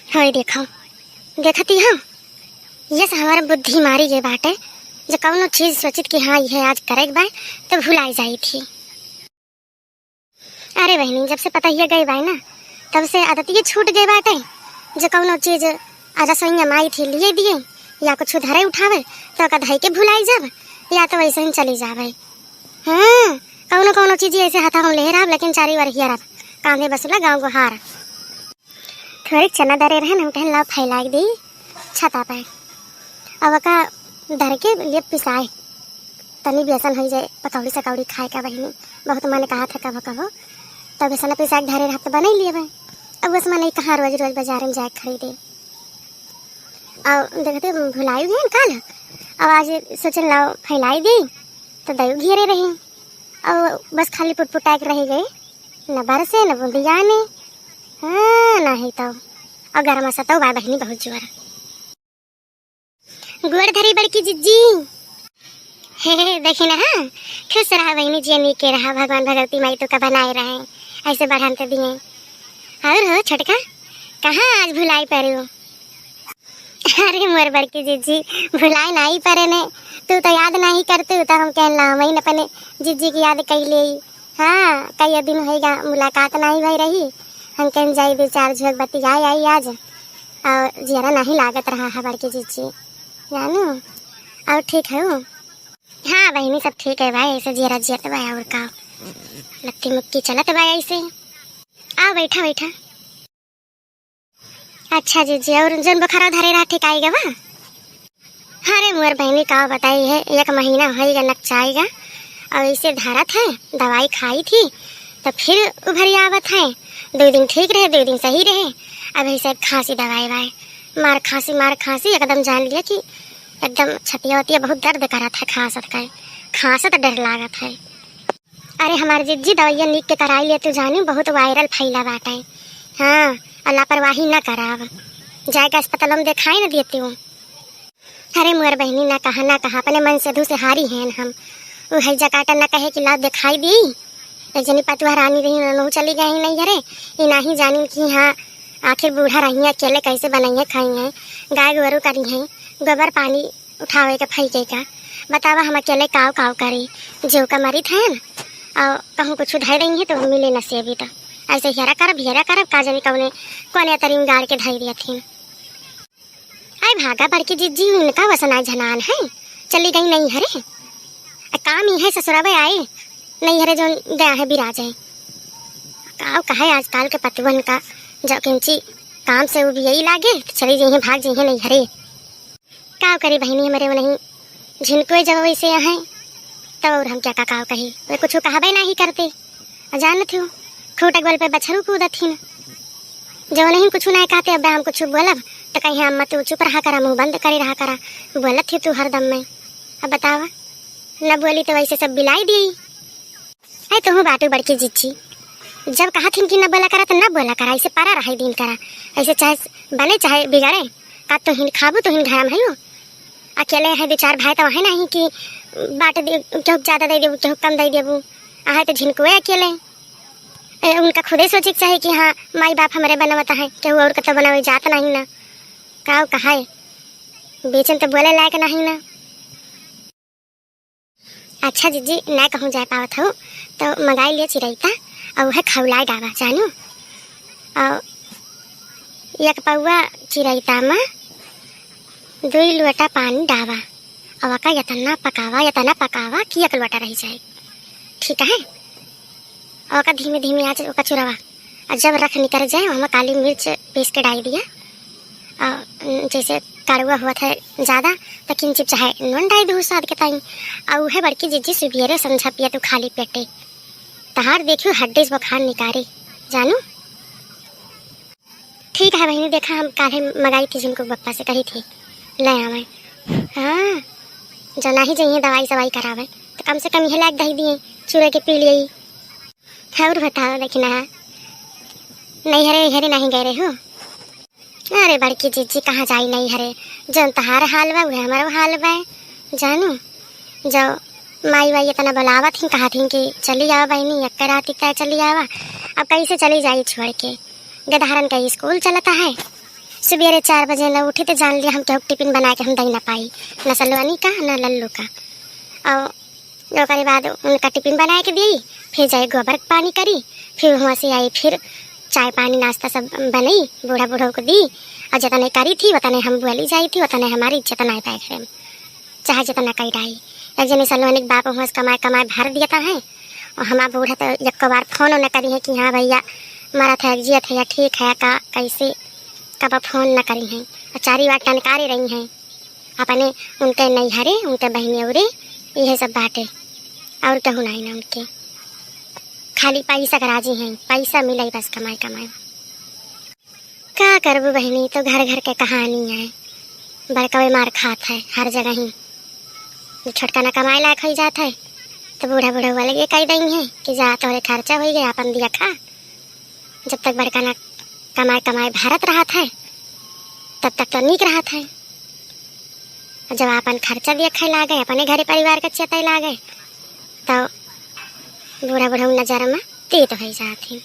होय देखो देखती हो यस हमारा बुद्धि मारी गई बाटे जो कौनो चीज सोचित कि हाँ यह आज करेक बा तो भुलाई जाई थी। अरे बहनी जब से पता ही गई बाई ना तब से आदत ये छूट गई बाटे जो कौनो चीज रसोईया माई थी लिए दिए या कुछ धरे उठावे तो का धई के भुलाई जाब या तो वैसे ही चली जावे। हाँ कौनो कौनो चीज ऐसे हाथा हम ले रहा लेकिन चारी बार हिया कांधे बसला गाँव को हार थोड़ी चना दरे रहे हम कहन ला फैला दी छता पे अब का धर के लिए पिसाए तनी बेसन हो जाए पकौड़ी सकौड़ी खाए का बहनी बहुत मैंने कहा था कब कहो तब बेसन पिसा धरे रहा तो बना ही लिए भाई। अब बस मैंने कहा रोज रोज बाजार में जाए खरीदे और देखते भुलाई भी कल अब आज सोचन लाओ फैलाई दी तो दही घेरे रही और बस खाली पुटपुटाक रह गए न बरसे न बुंदिया ने। हाँ नहीं तो और गरम मसा तो बा बहनी बहुत जोर गोड़ धरी बड़की जिज्जी हे देखी ना। हाँ खुश रहा बहनी जी नीके रहा भगवान भगवती माई तो का बनाए रहे ऐसे बढ़ाते दिए। और हो छोटका कहाँ आज भुलाई पड़े हो। अरे मोर बड़की जिज्जी भुलाई नहीं पड़े ने तू तो याद नहीं करते तो हम कहला वही अपने जिज्जी की याद कर ले। हाँ कई दिन होगा मुलाकात नहीं भई रही हम कहीं जाई दो चार झोंक बत्ती आई आज और जियारा नहीं लागत रहा है बड़की जिज्जी जानू और ठीक है। हाँ बहनी सब ठीक है भाई ऐसे जियारा जियत भाई और का लत्ती मुक्की चलत भाई ऐसे आओ बैठा बैठा। अच्छा जी और जन बुखार धरे रहा ठीक आएगा वा। अरे मोर बहनी का बताई है एक महीना होएगा नकचाएगा और इसे धारत है दवाई खाई थी तो फिर उभरी आवत है 2 दिन ठीक रहे 2 दिन सही रहे अब ऐसे खांसी दवाई भाई मार खांसी एकदम जान लिया कि एकदम छतिया वतिया बहुत दर्द करा था खांसत डर लागत है। अरे हमारे जिज्जी दवाइयाँ नीक के कराई लिए तू जानी बहुत वायरल फैला बाटा है। हाँ और लापरवाही न कराव जाएगा अस्पताल में दिखाई न देती हूँ। अरे मोर बहनी ना कहा अपने मन से दूसरे हारी हैं हम वो है जकाटा न कहे कि ला दिखाई दी एक जनी पतुआ रानी रही नहू चली गई नहीं अरे ये नहीं जानी कि हाँ आखिर बूढ़ा रही है अकेले कैसे बनाई खाई हैं गाय गोरू करी हैं गोबर पानी उठावे का फैके का बतावा हम अकेले काव करी जो का मरी थे और कहूँ कुछ धर रही है तो मिले न से अभी तो ऐसे हेरा करब का जानी कौने तरीन गाड़ के धर दिया थी। अरे भागा बड़की जिज्जी उनका वसना झनान है चली गई नहीं हरे काम ही है ससुराबे आए नहीं हरे जो गया है बिराज है काव कहे आजकल के पतिवन का जो किंची काम से वो भी यही लागे चली जाइए भाग जाइए नहीं हरे काव करी बहनी हमारे वो नहीं झिनको जब वैसे यहाँ तब और हम क्या का काव कही वे कुछ कहबे नहीं करते जान थी खूटक बल पे बछरू कूदत थी जो नहीं कुछ नहीं कहते अब हम कुछ बोलब तो कहीं अम्मा तू चुप रहा करा मुँह बंद करे रहा करा बोलत थी तू हरदम में अब बतावा न बोली तो वैसे सब बिलाई दी है तो हूँ बाटू बड़की जिज्जी जब कहा थी कि न बोला करा तो न बोला करा ऐसे पारा रहा दिन करा ऐसे चाहे बने चाहे बिगड़े का तो हिन खाबू तो हिन घाम है अकेले है 2-4 भाई तो है नहीं कि बाट केहू ज़्यादा दे देबू केहू कम दे देबू आहे तो झिनकुए अकेले उनका खुदे सोचे चाहे कि हाँ माई बाप हमारे बनावता है केहू और तो बनावे जात नहीं ना काव कहा बेचन तो बोले लायक नहीं ना। अच्छा जीजी ना कहूँ जा पावत हो तो मंगाई लिया चिरैता और वह खौलाए डाबा जानू और एक पौआ चिरैता में 2 लोटा पानी डाबा और का यतना पकावा कि 1 लोटा रह जाए ठीक है और का धीमे धीमे आँच का चुरावा और जब रख निकल जाए वहाँ काली मिर्च पीस के डाल दिया और जैसे कड़वा हुआ था ज़्यादा तो किंचित चाहे नून डाल दो स्वाद के ताई और वह बड़की जिज्जी सुबेरे समझा पिया तो खाली पेटे तहार देखियो हड्डी से बुखार निकारे जानू। ठीक है बहनी देखा हम काले मंगाई थी जिनको बप्पा से कही थी ले आवे हाँ जो नहीं चाहिए दवाई सवाई करावे तो कम से कम यह लाग दही दिए चूरे के पी लिए और बताओ लेकिन नहीं हरे नहीं गए रहे हो। अरे बड़की जीजी कहाँ जाई नहीं हरे जो तहार हाल बा वह हमारा हाल बा जानू जो माई वाई इतना बुलावा थी कहा थी कि चली आवा बहनी एक रात क्या चली आवा अब कैसे चली जाई छोड़ के गधारन का स्कूल चलता है सुबेरे 4 बजे न उठे तो जान लिया हम केहू टिफिन बना के हम दही ना पाई, न सलवानी का न लल्लू का। और ओकरे बाद उनका टिफिन बना के दी, फिर जाए गोबर पानी करी, फिर वहाँ से आई, फिर चाय पानी नाश्ता सब बनाई, बूढ़ा बूढ़ों को दी। और जितना करी थी उतने हम बोली जाई थी, उतने हमारी इज्जत ना पाए घर में, चाहे जितना कही रही। एक जने सलवानी बाप वहाँ से कमाए कमाए भर दिया था है, और हमारा बूढ़ा तो एक बार फोन न करी है कि हाँ भैया मारा था जियत है या ठीक है का कैसे, कब फोन न करी हैं। और 4 बार टनकारी रही हैं अपने, उनके नैहरे उनके बहने उरे यह सब बाटे, और कहूँ नहीं ना उनके, खाली पैसा का राजी हैं, पैसा मिले बस कमाए कमाए। क्या करबू बहनी, तो घर घर के कहानी है, बड़का मार खात है हर जगह ही। छोटका ना कमाए लायक हो जाता है तो बूढ़ा बूढ़ा हुआ लगे कही देंगे हैं कि जा तोरे खर्चा हो गया अपन दिया खा। जब तक बड़का ना कमाए कमाए भारत रहा था तब तक तो नीक रहा था। जब अपन खर्चा दिया खाए ला गए, अपने घरे परिवार के चेताई ला गए, तो बूढ़ा बूढ़ा नजर में तीत हो जाते।